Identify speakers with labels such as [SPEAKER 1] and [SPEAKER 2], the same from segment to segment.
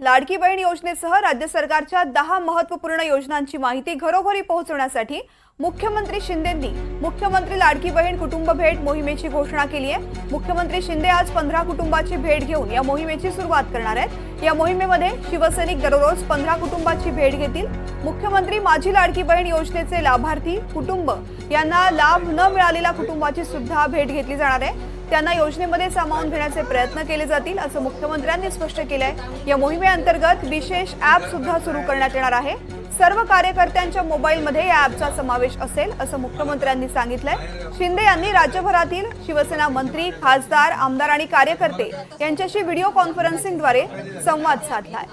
[SPEAKER 1] लाडकी बहीण योजनेसह राज्य सरकारच्या 10 महत्त्वपूर्ण योजनांची माहिती घरोघरी पोहोचवण्यासाठी मुख्यमंत्री शिंदेंनी मुख्यमंत्री लाडकी बहीण कुटुंब भेट मोहिमेची घोषणा केली आहे। मुख्यमंत्री शिंदे आज 15 कुटुंबाची भेट घेऊन या मोहिमेची सुरुवात करणार आहेत। या मोहिमेमध्ये शिवसैनिक दररोज 15 कुटुंबाची भेट घेतील। मुख्यमंत्री माझी लाडकी बहीण योजनेचे लाभार्थी कुटुंब यांना लाभ न मिळालेल्या कुटुंबाची सुद्धा भेट घेतली जाणार आहे। त्यांना योजनेमध्ये सामावून घेण्याचे प्रयत्न केले जातील असं मुख्यमंत्र्यांनी स्पष्ट केलं आहे। या मोहिमेअंतर्गत विशेष ॲप सुद्धा सुरू करण्यात येणार आहे। सर्व कार्यकर्त्यांच्या मोबाईलमध्ये या ॲपचा समावेश असेल असं मुख्यमंत्र्यांनी सांगितलंय। शिंदे यांनी राज्यभरातील शिवसेना मंत्री, खासदार, आमदार आणि कार्यकर्ते यांच्याशी व्हिडिओ कॉन्फरन्सिंगद्वारे संवाद साधलाय।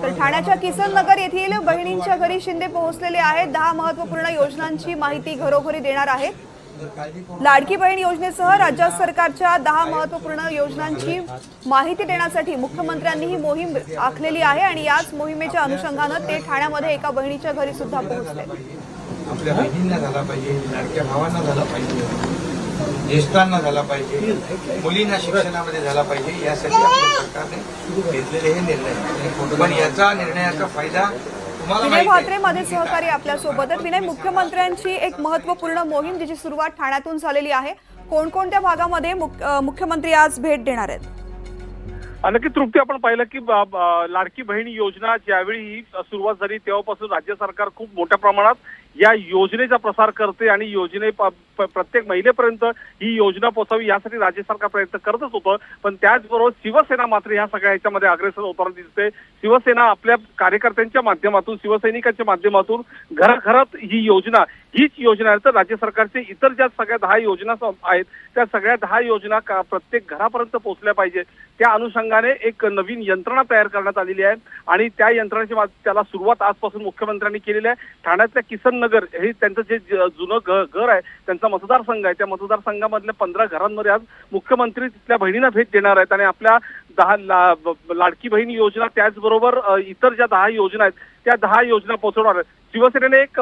[SPEAKER 1] तर ठाण्याच्या किसन नगर येथील बहिणींच्या घरी शिंदे पोहोचलेले आहेत। 10 महत्त्वपूर्ण योजनांची माहिती घरोघरी देणार आहेत। लाडकी बहीण योजनेसह राज्य सरकारच्या 10 महत्त्वपूर्ण योजनांची माहिती देण्यासाठी मुख्यमंत्र्यांनी ही मोहीम आखलेली आहे आणि याच मोहिमेच्या अनुषंगाने ते ठाण्यामध्ये एका बहिणीच्या घरी सुद्धा पोहोचले।
[SPEAKER 2] आपल्या बहिणींना झाला पाहिजे, लाडक्या भावांना झाला पाहिजे, ज्येष्ठांना झाला पाहिजे, मुलींना शिक्षणामध्ये झाला पाहिजे, यासाठी आपल्या सरकारने घेतलेले हे निर्णय। पण याचा निर्णयाचा फायदा
[SPEAKER 1] विनय म्हात्रे माझे सहकारी आपल्या सोबत आहेत। विनय, मुख्यमंत्र्यांची एक महत्त्वपूर्ण मोहीम जिची सुरुवात ठाण्यातून झालेली आहे, कोणकोणत्या भागामध्ये मुख्यमंत्री आज भेट देणार आहेत?
[SPEAKER 3] नक्की तृप्ती, आपण पाहिलं की लाडकी बहीण योजना ज्यावेळी ही सुरुवात झाली तेव्हापासून राज्य सरकार खूप मोठ्या प्रमाणात या योजनेचा प्रसार करते आणि योजने प्रत्येक महिलेपर्यंत ही योजना पोहोचावी यासाठी राज्य सरकार प्रयत्न करतच होतं। पण त्याचबरोबर शिवसेना मात्र ह्या सगळ्या ह्याच्यामध्ये अग्रेसर होताना दिसते। शिवसेना आपल्या कार्यकर्त्यांच्या माध्यमातून, शिवसैनिकांच्या माध्यमातून घराघरात ही योजना, हीच योजना आहे। तर राज्य सरकारचे इतर ज्या सगळ्या 10 योजना आहेत त्या सगळ्या 10 योजना प्रत्येक घरापर्यंत पोहोचल्या पाहिजे, त्या अनुषंगाने एक नवीन यंत्रणा तयार करण्यात आलेली आहे आणि त्या यंत्रणेची त्याला सुरुवात आजपासून मुख्यमंत्र्यांनी केलेली आहे। ठाण्यातल्या किसन नगर हे त्यांचं जे जुनं घर आहे, त्यांचा मतदारसंघ आहे, त्या मतदारसंघामधल्या 15 घरांमध्ये आज मुख्यमंत्री तिथल्या बहिणींना भेट देणार आहेत आणि आपल्या 10 लाडकी बहीण योजना त्याचबरोबर इतर ज्या 10 योजना आहेत त्या 10 योजना पोहोचवणार आहेत। शिवसेनेने एक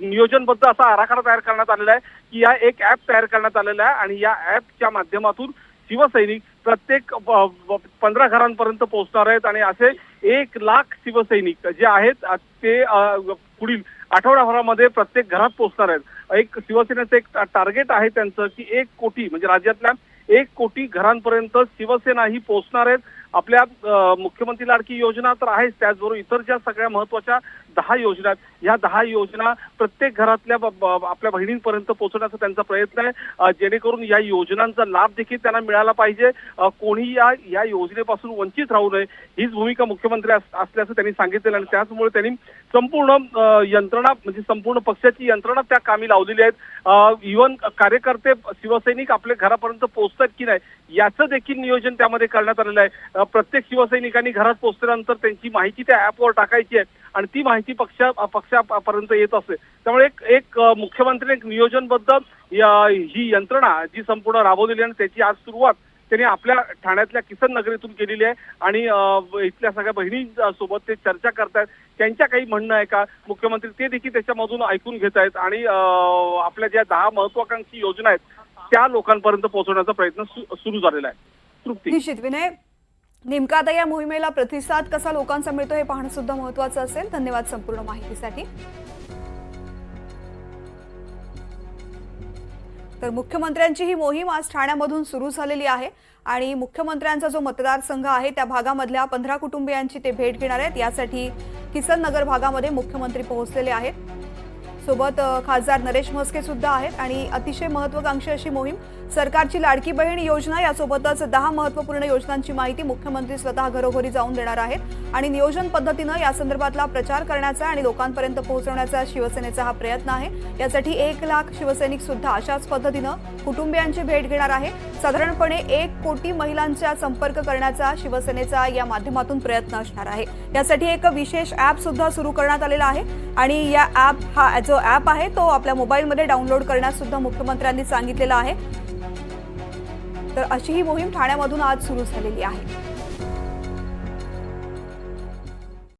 [SPEAKER 3] नियोजनबद्ध असा आराखडा तयार करण्यात आलेला आहे की या एक ॲप तयार करण्यात आलेला आहे आणि या ॲपच्या माध्यमातून शिवसैनिक प्रत्येक 15 घरांपर्यंत पोहोचणार आहेत आणि असे 1 लाख शिवसैनिक जे आहेत ते पुढील आठवडाभरामध्ये प्रत्येक घरात पोहोचणार आहेत। एक शिवसेनेचं एक टार्गेट आहे त्यांचं की 1 कोटी म्हणजे राज्यातल्या 1 कोटी घरांपर्यंत शिवसेना ही पोहोचणार आहेत। आपल्या मुख्यमंत्री लाडकी योजना तर आहेच, त्याचबरोबर इतर ज्या सगळ्या महत्त्वाच्या 10 योजना आहेत, ह्या 10 योजना प्रत्येक घरातल्या आपल्या बहिणींपर्यंत पोहोचवण्याचा त्यांचा प्रयत्न आहे, जेणेकरून या योजनांचा लाभ देखील त्यांना मिळाला पाहिजे, कोणी या योजनेपासून वंचित राहू नये, हीच भूमिका मुख्यमंत्री असल्याचं त्यांनी सांगितलेलं आणि त्याचमुळे त्यांनी संपूर्ण यंत्रणा म्हणजे संपूर्ण पक्षाची यंत्रणा त्या कामी लावलेली आहेत। इव्हन कार्यकर्ते, शिवसैनिक आपल्या घरापर्यंत पोहोचतात की नाही याचं देखील नियोजन त्यामध्ये करण्यात आलेलं आहे। प्रत्येक शिवसैनिकांनी घरात पोहोचल्यानंतर त्यांची माहिती त्या ॲपवर टाकायची आहे आणि ती माहिती पक्षापर्यंत येत असते। त्यामुळे एक मुख्यमंत्र्यांनी एक नियोजनबद्ध ही यंत्रणा जी संपूर्ण राबवलेली आहे आणि त्याची आज सुरुवात त्यांनी आपल्या ठाण्यातल्या किसन नगरीतून केलेली आहे आणि इथल्या सगळ्या बहिणींसोबत ते चर्चा करतायत, त्यांच्या काही म्हणणं आहे का मुख्यमंत्री ते देखील त्याच्यामधून ऐकून घेत आहेत आणि आपल्या ज्या 10 महत्वाकांक्षी योजना आहेत त्या लोकांपर्यंत पोहोचवण्याचा प्रयत्न सुरू झालेला आहे। तृप्ती,
[SPEAKER 1] निश्चित विनय, नेमका आता या मोहिमेला प्रतिसाद कसा लोकांचा मिळतो हे पाहणं सुद्धा महत्त्वाचं असेल। धन्यवाद संपूर्ण माहितीसाठी। तर मुख्यमंत्र्यांची ही मोहीम आज ठाण्यामधून सुरू झालेली आहे आणि मुख्यमंत्र्यांचा जो मतदारसंघ आहे त्या भागामधल्या 15 कुटुंबियांची ते भेट घेणार आहेत। यासाठी किसन नगर भागामध्ये मुख्यमंत्री पोहोचलेले आहेत। सोबत खासदार नरेश म्हस्के सुद्धा आहेत आणि अतिशय महत्त्वाकांक्षी अशी मोहीम सरकारची लाडकी बहीण योजना यासोबतच 10 महत्त्वपूर्ण योजनांची माहिती मुख्यमंत्री स्वतः घरोघरी जाऊन देणार आहेत आणि नियोजन पद्धतीनं या संदर्भातला प्रचार करण्याचा आणि लोकांपर्यंत पोहोचवण्याचा शिवसेनेचा हा प्रयत्न आहे। यासाठी 1 लाख शिवसैनिक सुद्धा अशाच पद्धतीनं कुटुंबियांची भेट घेणार आहे। साधारणपणे 1 कोटी महिलांचा संपर्क करण्याचा शिवसेनेचा या माध्यमातून प्रयत्न असणार आहे। यासाठी एक विशेष ॲप सुद्धा सुरू करण्यात आलेला आहे आणि या हा जो ॲप आहे तो आपल्या मोबाईलमध्ये डाउनलोड करण्यास सुद्धा मुख्यमंत्र्यांनी सांगितलेलं आहे। तर अशी ही मोहीम ठाण्यामधून आज सुरू झालेली आहे।